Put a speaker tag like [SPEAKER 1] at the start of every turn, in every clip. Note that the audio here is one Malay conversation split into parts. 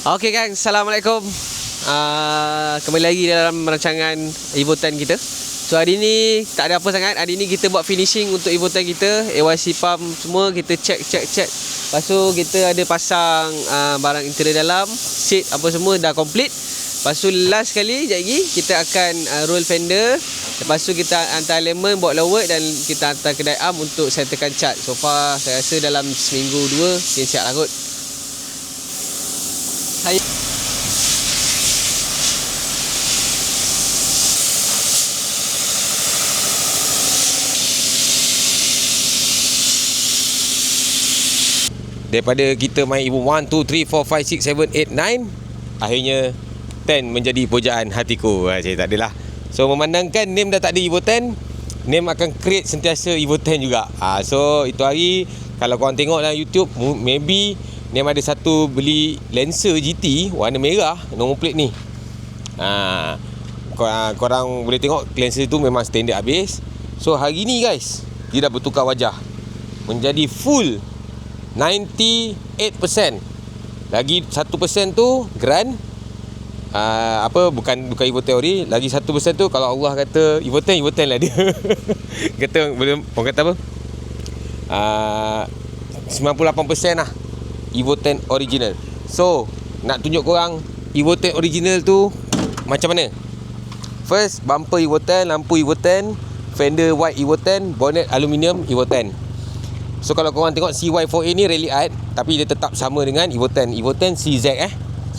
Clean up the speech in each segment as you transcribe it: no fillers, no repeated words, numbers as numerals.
[SPEAKER 1] Okey gang, Assalamualaikum. Kembali lagi dalam rancangan Evo 10 kita. So hari ni tak ada apa sangat. Hari ni kita buat finishing untuk Evo 10 kita. AYC pump semua kita check. Lepas tu kita ada pasang barang interior dalam, seat apa semua dah complete. Lepas tu last sekali, sekejap lagi kita akan roll fender. Lepas tu kita hantar element, bawa lower dan kita hantar kedai arm untuk settlekan cat. So far saya rasa dalam seminggu 2 siap lah kot. Daripada kita main Evo 1, 2, 3, 4, 5, 6, 7, 8, 9, akhirnya 10 menjadi pujaan hatiku. Saya tak adalah. So memandangkan name dah tak ada Evo 10, name akan create sentiasa Evo 10 juga. So itu hari kalau korang tengok dalam YouTube, maybe name ada satu beli Lancer GT warna merah nombor plate ni. Korang boleh tengok Lancer tu memang standard habis. So hari ni guys, dia dah bertukar wajah menjadi full 98%. Lagi 1% tu Grand, bukan Evo teori. Lagi 1% tu kalau Allah kata Evo 10 lah dia. Kata belum, orang kata apa? 98% lah Evo 10 original. So nak tunjuk korang Evo 10 original tu macam mana. First, bumper Evo 10, lampu Evo 10, fender white Evo 10, bonnet aluminium Evo 10. So kalau korang tengok CY4A ni rally art, tapi dia tetap sama dengan Evo 10. Evo 10 CZ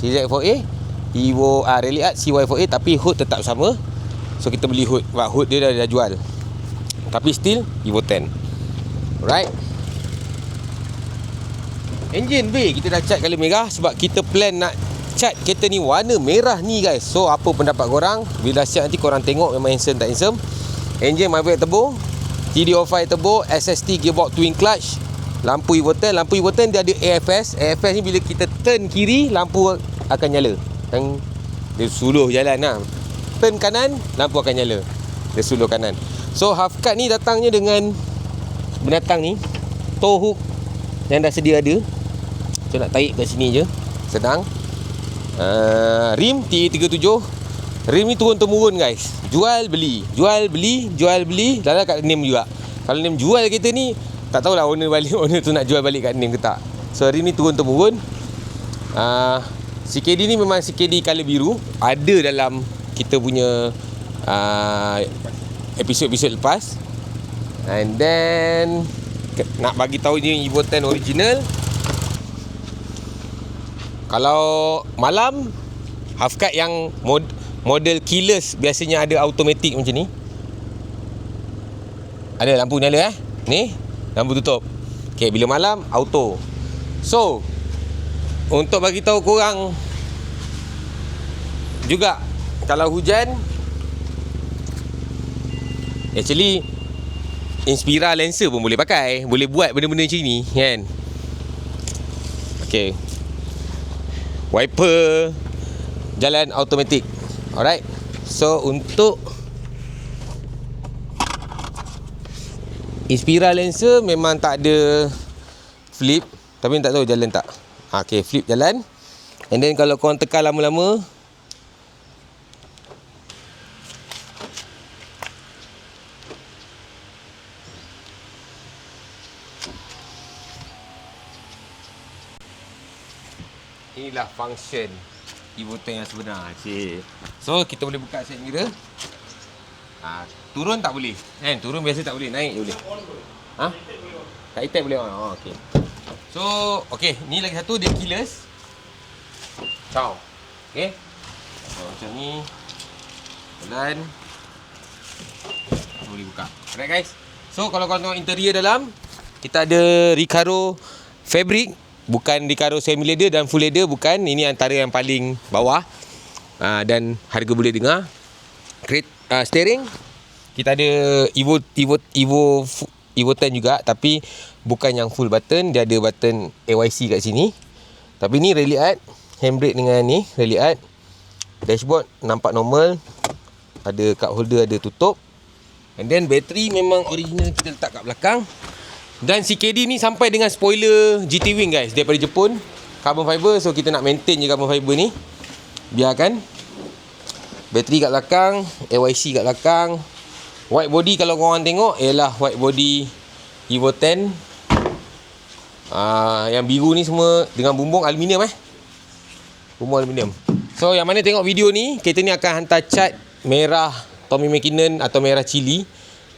[SPEAKER 1] CZ4A, Evo rally art CY4A, tapi hood tetap sama. So kita beli hood. Hood dia dah jual, tapi still Evo 10. Alright. Engine bay kita dah cat colour merah sebab kita plan nak cat kereta ni warna merah ni guys. So apa pendapat korang? Bila siap nanti korang tengok memang handsome tak handsome. Engine Maverick turbo, TD05 turbo, SST gearbox twin clutch, lampu Evo 10. Lampu Evo 10 dia ada AFS. AFS ni bila kita turn kiri, lampu akan nyala. Dan dia suluh jalan lah. Turn kanan, lampu akan nyala. Dia suluh kanan. So half cut ni datangnya dengan binatang ni, tow hook yang dah sedia ada. So nak tarik kat sini je, senang. Rim T37. Rim ni turun-temurun guys. Jual beli. Dalam kat name juga. Kalau name jual kereta ni, tak tahulah owner tu nak jual balik kat name ke tak. So rim ni turun-temurun. CKD ni memang CKD colour biru. Ada dalam kita punya episod-episod lepas. And then nak bagi tahu ni Evo 10 original. Kalau malam, half cut yang model keyless biasanya ada automatic macam ni. Ada lampu nyala ni, lampu tutup. Okey, bila malam auto. So untuk bagi tahu korang juga, kalau hujan, actually Inspira Lancer pun boleh pakai, boleh buat benda-benda macam ni kan. Okey, wiper jalan automatik. Alright. So untuk Inspira Lancer memang tak ada flip, tapi tak tahu jalan tak. Okay, flip jalan. And then kalau korang tekan lama-lama, inilah function Evo 10 yang sebenar. So kita boleh buka set mirror. Turun tak boleh kan? Turun biasa tak boleh, naik je boleh. Tak item boleh on. Okay. So okay, ni lagi satu, dia keyless. Ciao. Okay. So macam ni, jalan, boleh buka. Alright guys. So kalau korang tengok interior dalam, kita ada Recaro fabric, bukan Recaro semi leather dan full leather, bukan. Ini antara yang paling bawah. Dan harga boleh dengar. Steering kita ada Evo 10 juga, tapi bukan yang full button. Dia ada button AYC kat sini. Tapi ni rally art, handbrake dengan ni rally art. Dashboard nampak normal, ada cup holder, ada tutup. And then bateri memang original kita letak kat belakang. Dan CKD ni sampai dengan spoiler GT Wing guys, daripada Jepun. carbon fiber. So kita nak maintain je carbon fiber ni. Biarkan. Bateri kat belakang, AYC kat belakang. White body kalau korang tengok ialah white body Evo 10. Yang biru ni semua dengan bumbung aluminium bumbung aluminium. So yang mana tengok video ni, kereta ni akan hantar cat merah Tommy McKinnon atau merah cili.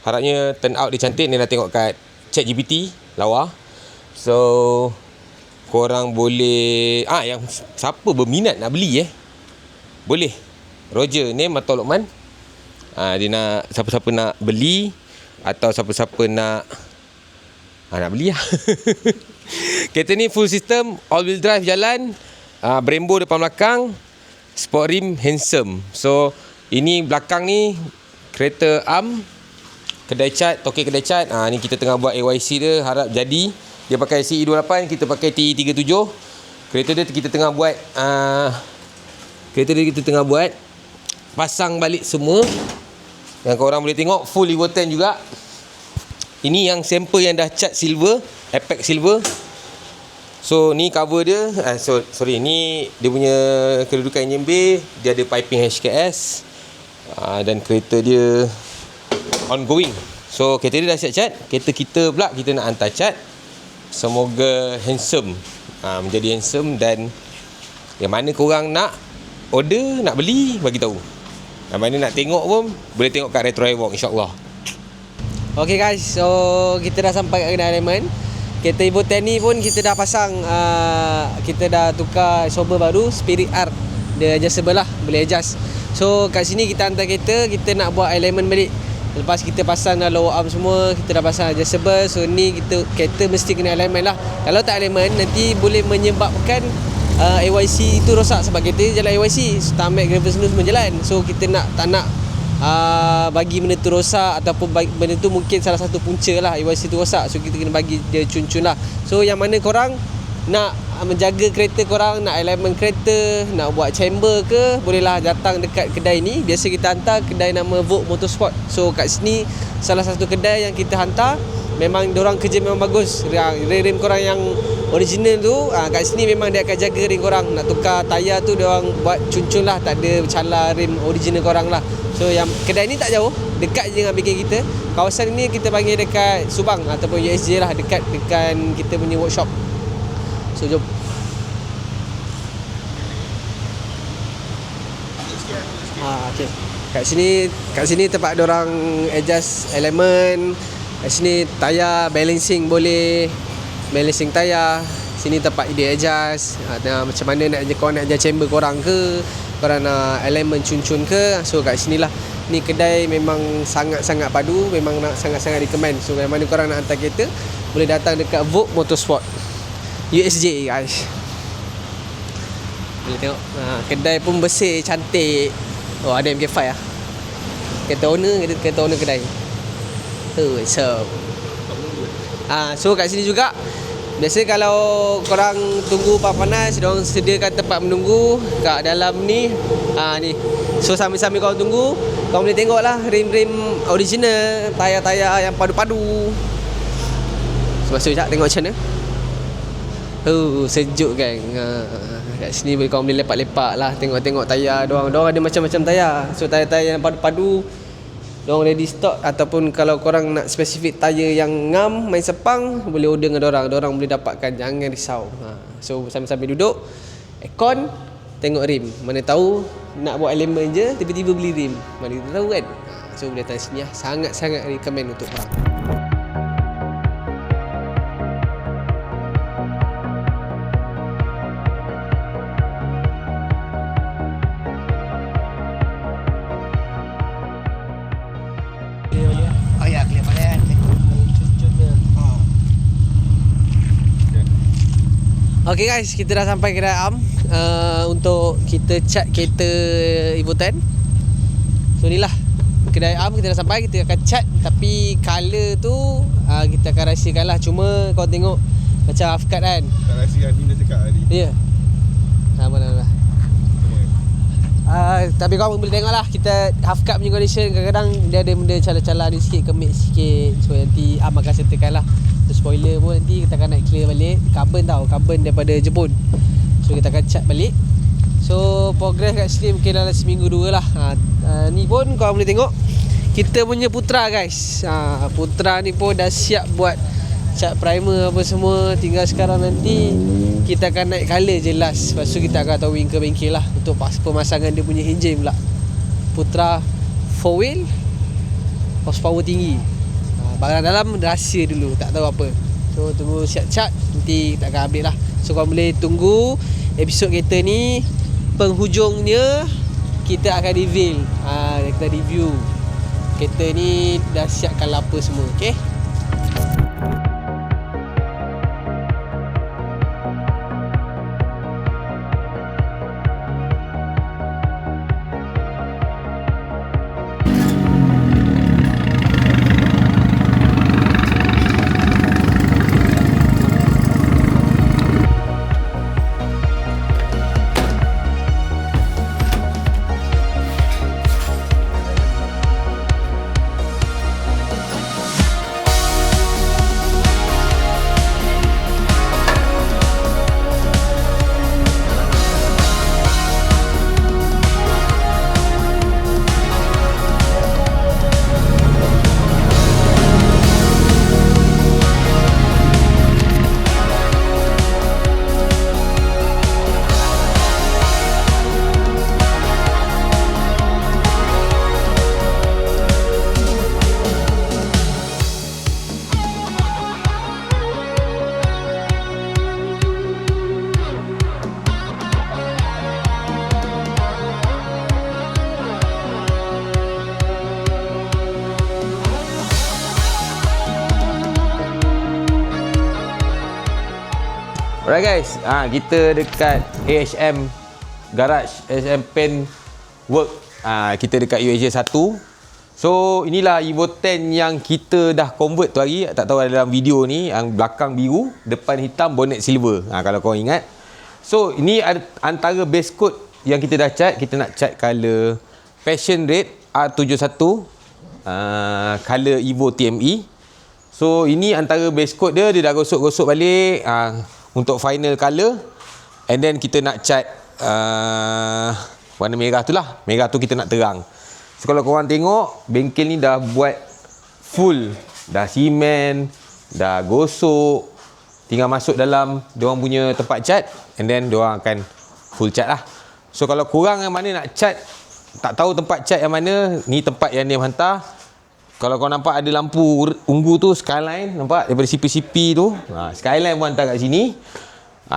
[SPEAKER 1] Harapnya turn out dia cantik. Ni dah tengok kat ChatGPT lawa. So korang boleh yang siapa berminat nak beli boleh Roger name atau Lokman. Dia nak siapa-siapa nak beli atau siapa-siapa nak beli lah. Kereta ni full system, all wheel drive jalan, Brembo depan belakang, sport rim handsome. So ini belakang ni kereta Am, kedai cat, tokek kedai cat. Ni kita tengah buat AYC dia, harap jadi. Dia pakai CE28, kita pakai TE37. Kereta dia kita tengah buat pasang balik semua. Yang korang boleh tengok full Evo 10 juga. Ini yang sampel yang dah cat silver, Apex silver. So ni cover dia. Ni dia punya kedudukan enjin bay. Dia ada piping HKS. Dan kereta dia ongoing. So kereta dia dah siap cat. Kereta kita pula kita nak hantar cat. Semoga handsome. Menjadi handsome. Dan yang mana korang nak order, nak beli, bagi tahu. Yang mana nak tengok pun boleh tengok kat Retro Havoc, insyaAllah.
[SPEAKER 2] Okay guys, so kita dah sampai kat kedai Diamond. Kereta Evo 10 ni pun kita dah pasang, kita dah tukar showber baru, Spirit Art. Dia adjustable lah, boleh adjust. So kat sini kita hantar kereta, kita nak buat alignment balik. Lepas kita pasang dah lower arm semua, kita dah pasang adjustable. So ni kereta mesti kena alignment lah. Kalau tak alignment, nanti boleh menyebabkan AYC itu rosak. Sebab kereta jalan AYC, Starmac, Gravel Snow semua jalan. So kita tak nak bagi benda tu rosak, ataupun benda tu mungkin salah satu punca lah AYC tu rosak. So kita kena bagi dia cun-cun lah. So yang mana korang nak menjaga kereta korang, nak alignment kereta, nak buat chamber ke, bolehlah datang dekat kedai ni. Biasa kita hantar kedai nama Vogue Motorsport. So kat sini salah satu kedai yang kita hantar. Memang diorang kerja memang bagus. Rim korang yang original tu, kat sini memang dia akan jaga rim korang. Nak tukar tayar tu diorang buat cun-cun lah, tak ada cala rim original korang lah. So yang kedai ni tak jauh, dekat je dengan bengkel kita. Kawasan ni kita panggil dekat Subang ataupun USJ lah, dekat kita punya workshop. So jom. Okay. Kat sini tempat diorang adjust element. Kat sini tayar balancing boleh, balancing tayar. Sini tempat dia adjust. Macam mana korang nak adjust chamber korang ke, korang nak element cun-cun ke. So kat sini lah. Ni kedai memang sangat-sangat padu, memang nak sangat-sangat recommend. So yang mana korang nak hantar kereta, boleh datang dekat Vogue Motorsport USJ guys. Boleh tengok. Kedai pun bersih, cantik. Oh, ada MK5 lah. Kereta owner kedai. So kat sini juga, biasa kalau korang tunggu panas, diorang sediakan tempat menunggu kat dalam ni. Ni. So sambil-sambil korang tunggu, korang boleh tengok lah rim-rim original, tayar-tayar yang padu-padu. So masuk sekejap tengok macam mana. Sejuk kan. Kat sini korang boleh lepak-lepak lah, tengok-tengok tayar diorang ada macam-macam tayar. So tayar-tayar yang padu-padu diorang ready stock. Ataupun kalau korang nak spesifik tayar yang ngam, main sepang, boleh order dengan diorang boleh dapatkan, jangan risau. So sambil-sambil duduk, aircon, tengok rim. Mana tahu nak buat elemen je, tiba-tiba beli rim, mana kita tahu kan. So boleh datang sini lah. Sangat-sangat recommend untuk korang. Okay guys, kita dah sampai kedai Am untuk kita cat kereta Evo 10. So inilah kedai Am, kita dah sampai, kita akan cat. Tapi colour tu kita akan rahsiakan lah. Cuma kau tengok macam half cut kan.
[SPEAKER 3] Tak rahsiakan, ni dah cakap tadi.
[SPEAKER 2] Ya. Sama. Tapi kau boleh tengok lah, kita half cut punya condition. Kadang-kadang dia ada benda cala-cala ni sikit, kemik sikit. So nanti Am akan settlekan lah. Spoiler pun nanti kita akan naik clear balik. Carbon daripada Jepun. So kita akan cat balik. So progress kat sini mungkin dalam seminggu 2 lah. Ni pun korang boleh tengok kita punya Putra guys. Putra ni pun dah siap buat cat primer apa semua. Tinggal sekarang nanti kita akan naik color je last. Lepas tu kita akan towing ke bengkel lah untuk pemasangan dia punya engine pula. Putra 4 wheel, horsepower tinggi. Barang dalam rahsia dulu, tak tahu apa. So tunggu siap cat, nanti kita akan update lah. So korang boleh tunggu episod kereta ni, penghujungnya kita akan reveal, kita review kereta ni dah siapkan apa semua. Okay.
[SPEAKER 1] Alright guys, kita dekat AHM Garage, AHM Paint Work. Kita dekat UAJ 1. So inilah Evo 10 yang kita dah convert tu hari. Tak tahu ada dalam video ni, yang belakang biru, depan hitam, bonnet silver. Kalau korang ingat. So ini antara base coat yang kita dah cat. Kita nak cat color Passion Red R71, color Evo TME. So ini antara base coat dia dah gosok-gosok balik untuk final color. And then kita nak cat warna merah tu lah. Merah tu kita nak terang. So kalau korang tengok, bengkel ni dah buat full. Dah simen, dah gosok. Tinggal masuk dalam diorang punya tempat cat. And then diorang akan full cat lah. So kalau korang yang mana nak cat, tak tahu tempat cat yang mana, ni tempat yang dia hantar. Kalau kau nampak ada lampu ungu tu, skyline, nampak daripada CP-CP tu, skyline pun hantar kat sini.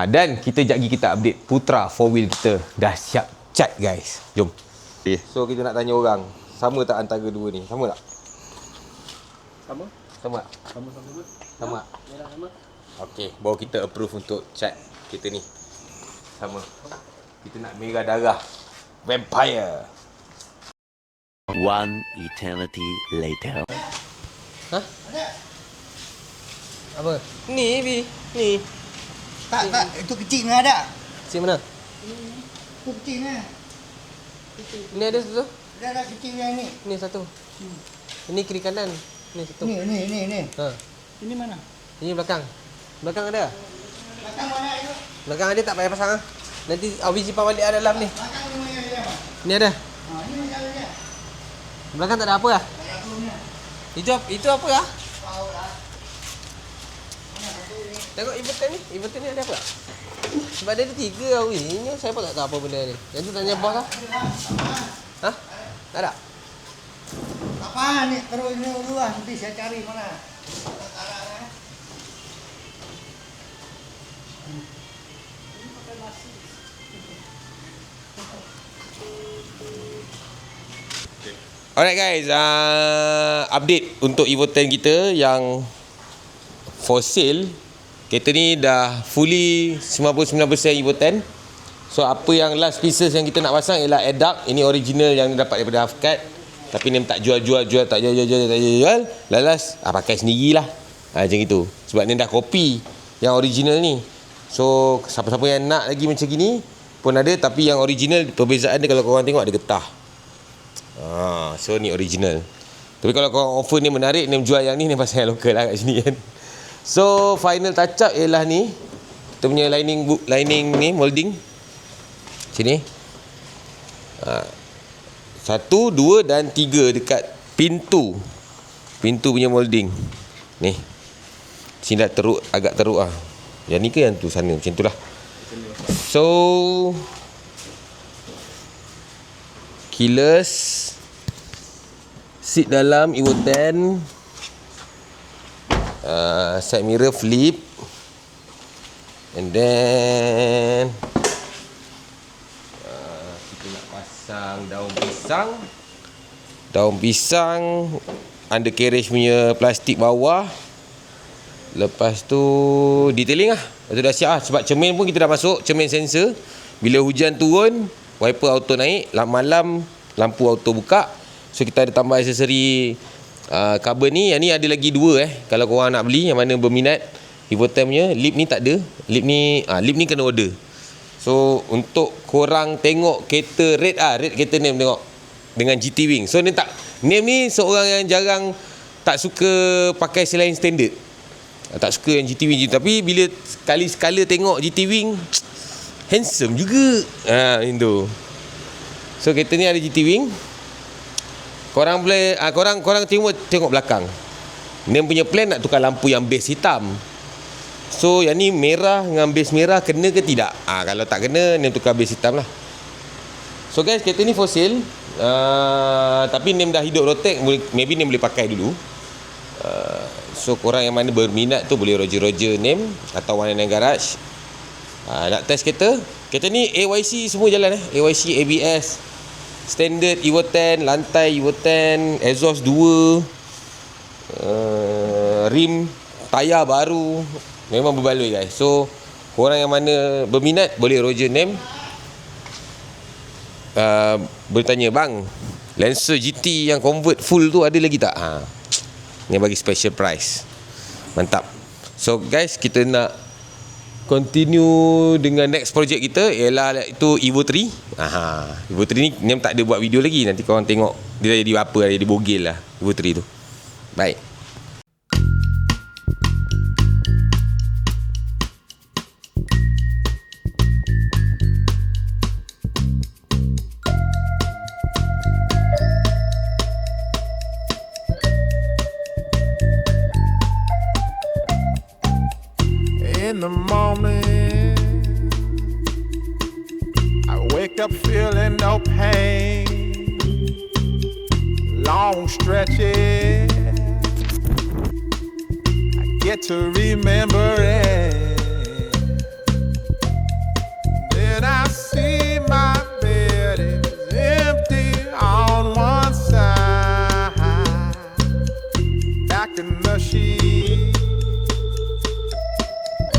[SPEAKER 1] Dan kita sekejap lagi kita update Putra 4 wheel kita dah siap cat guys. Jom. Okay. So kita nak tanya orang, sama tak antara dua ni? Sama tak?
[SPEAKER 2] Sama?
[SPEAKER 1] Sama tak?
[SPEAKER 2] Sama-sama.
[SPEAKER 1] Sama?
[SPEAKER 2] Merah sama.
[SPEAKER 1] Okey, baru kita approve untuk cat kita ni. Sama. Kita nak merah darah Vampire.
[SPEAKER 3] One eternity later.
[SPEAKER 2] Apa? Ni Bi, ni.
[SPEAKER 4] Tak, itu kecil ni ada.
[SPEAKER 2] Si mana?
[SPEAKER 4] Itu kecil ni.
[SPEAKER 2] Ni ada satu.
[SPEAKER 4] Ada kecil yang ni.
[SPEAKER 2] Ni satu. Ini kiri kanan. Ni satu.
[SPEAKER 4] Ni. Ini mana?
[SPEAKER 2] Ini belakang. Belakang ada?
[SPEAKER 4] Belakang mana itu?
[SPEAKER 2] Belakang ada tak payah pasang ah. Nanti Awi simpan balik dalam ni.
[SPEAKER 4] Belakang ni mana dia?
[SPEAKER 2] Ni ada.
[SPEAKER 4] Ini macam dia.
[SPEAKER 2] Belakang tak ada apa lah. Itu apa lah? Tengok Evo 10 ni. Evo 10 ni ada apa tak? Sebab dia ada 3 Awi. Ini saya pun tak tahu apa benda ni. Yang tu tanya bos lah. Ha? Tak ada?
[SPEAKER 4] Tak faham ni. Terus ini dulu lah. Nanti saya cari mana. Tak ada ni.
[SPEAKER 1] Alright guys, update untuk Evo 10 kita yang for sale. Kereta ni dah fully 99% Evo 10. So apa yang last pieces yang kita nak pasang ialah air duct. Ini original yang dapat daripada Halfcut. Tapi ni tak jual. Last pakai sendirilah. Macam itu. Sebab ni dah kopi yang original ni. So siapa-siapa yang nak lagi macam gini pun ada. Tapi yang original, perbezaan dia kalau korang tengok ada getah. So ni original. Tapi kalau korang offer ni menarik, ni jual yang ni pasal yang lokal lah kat sini kan. So final touch up ialah ni. kita punya lining ni molding. Sini. 1, 2 dan 3 dekat pintu. Pintu punya molding. Ni. Sini dah teruk, agak teruk ah. Yang ni ke yang tu sana, macam itulah. So keyless, seat dalam Evo 10, side mirror flip, and then kita nak pasang daun pisang undercarriage punya plastik bawah. Lepas tu detailing lah. Lepas tu dah siap lah. Sebab cermin pun kita dah masuk, cermin sensor. Bila hujan turun, wiper auto naik. Malam lampu auto buka. So kita ada tambah aksesori carbon ni. Yang ni ada lagi 2 kalau korang nak beli, yang mana berminat. Evo 10 punya lip ni tak ada. Lip ni kena order. So untuk korang tengok kereta red kereta name tengok dengan GT Wing. So ni ni seorang yang jarang tak suka pakai selain standard. Tak suka yang GT Wing je. Tapi bila sekali-sekala tengok GT Wing, handsome juga. Itu. So kereta ni ada GT Wing. Korang boleh korang tengok belakang. Name punya plan nak tukar lampu yang base hitam. So yang ni merah dengan base merah, kena ke tidak? Kalau tak kena, Name tukar base hitam lah. So guys, kereta ni for sale. Tapi Name dah hidup rotek, maybe Name boleh pakai dulu. So korang yang mana berminat tu boleh roger Name atau 199 Garage. Nak test kereta ni AYC semua jalan AYC, ABS, standard Evo 10, lantai Evo 10, exhaust 2, rim, tayar baru. Memang berbaloi guys. So korang yang mana berminat boleh roger Name. Bertanya, bang, Lancer GT yang convert full tu ada lagi tak? Ni bagi special price. Mantap. So guys, kita nak continue dengan next project kita, ialah itu Evo 3. Evo 3 ni Name tak ada buat video lagi. Nanti korang tengok dia dah jadi apa, dah jadi bogel lah Evo 3 tu. Baik.
[SPEAKER 5] In the morning, I wake up feeling no pain. Long stretches, I get to remember it. Then I see my bed is empty on one side. Back in the sheet,